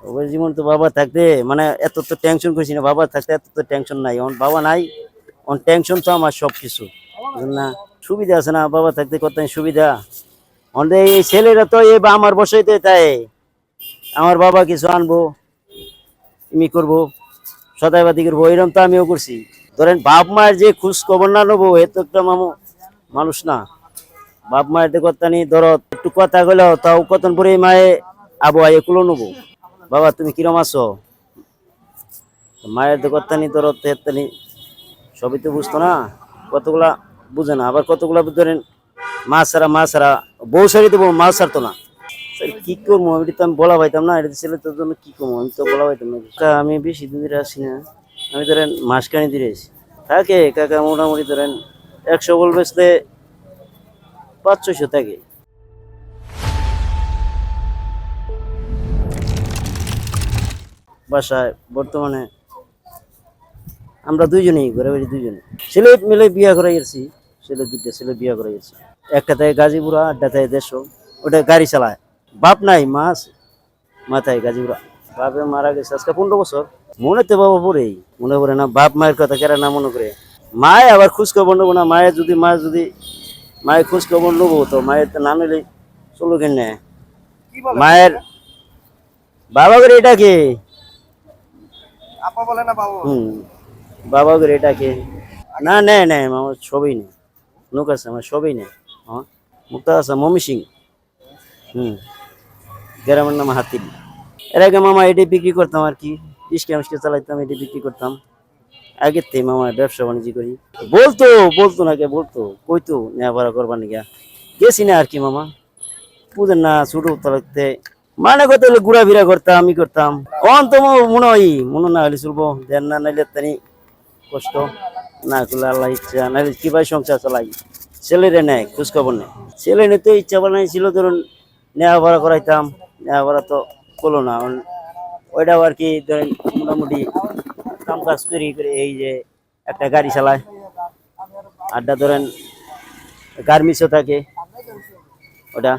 ওই জীবন তো বাবা থাকতে মানে এত তো টেনশন করছি না, বাবা থাকতে এত তো টেনশন নাই। এখন বাবা নাই, এখন টেনশন তো আমার সব কিছু। না, সুবিধা আছে না বাবা থাকতে, কত সুবিধা। আমাদের এই ছেলেরা তো এই বা আমার বসাইতে তাই আমার বাবা কিছু আনবো, এমনি করবো, সদাইবাদি করবো, এরকম তো আমিও করছি। ধরেন বাপ মায়ের যে খোঁজ খবর না নেবো, এ তো একটা মানুষ না। বাপ মায়ের কথা নি ধরো একটু কথা গেলেও তাও কতন পরে মায়ে আবু আয়ে কুলো নেবো, বাবা তুমি কিরম আছো। মায়ের কথা নি ধরো তেতানি সবই তো বুঝতো না, কতগুলা বুঝে না। আবার কতগুলা ধরেন মা ছাড়া বউ সারি দেবো, মা ছাড়তো না। স্যার কি করবো, এটা তো আমি বলা পাইতাম না, এটা ছেলেটার জন্য কি করবো, আমি তো বলা পাইতাম না। আমি বেশি দিন ধরে আসি না, আমি ধরেন মাসখানি ধরে আছি। থাকে কাকা মোটামুটি ধরেন 100 বল বেচলে 500-600 থাকে। বাসায় বর্তমানে আমরা দুইজনেই, ঘরে বাড়ি দুইজনে। ছেলে মিলে বিয়া করে গেছি, ছেলে দুইটা ছেলে বিয়া করে গেছে। একটা থাকে গাজীপুরা, আড্ডা থাকে দেড়শো, ওটা গাড়ি চালায়। বাপ নাই, মা আছে, মাথায় গাজীপুরা। বাপে মারা গেছে আজকে 15 বছর। মনে তো বাবা পড়েই, মনে পড়ে না বাপ মায়ের কথা, কেরা না মনে করে। মায়ে আবার খোঁজ খবর নেবো না, মায়ের খোঁজ খবর নেবো তো মায়ের তো না নিলে চলো কেন। মায়ের বাবা করে এটাকে হুম, বাবা করে এটাকে না নেয় নেয় আমার সবই নেই। লোক আছে আমার সবই নেই। হ্যাঁ, মুক্তা আছে মমি সিং। হুম, গ্রামের নাম হাতিল। এর আগে মামা এটি বিক্রি করতাম আর কি, রিক্সা মিস্কা চালাইতাম, এটি বিক্রি করতাম। আগের থেকে মামা ব্যবসা বাণিজ্য করি। বলতো বলতো না কে বলতো, কইতো নেওয়া ভাড়া করবার নিকা গেছি না আর কি মামা। বুঝেন না ছোট থাকতে মানে কত হলে ঘুরা ফিরা করতাম, আমি করতাম। অন তো মনে না হলে চলবো, দেন না নাইলে তানি কষ্ট, না করলে আল্লাহ ইচ্ছা, নাইলে কি ভাই সংসার চালাই। ছেলেরে নেয় খোঁজ খবর নেয়, ছেলে নিতে ইচ্ছা বানাইছিল ধরুন, নেওয়া ভাড়া করাইতাম। নেওয়া ভাড়া তো করলো না, ওইটাও আর কি ধরেন মোটামুটি কাম কাজ করি করে এই যে একটা গাড়ি চালায়, আড্ডা ধরেন গার্মিসও থাকে ওটা।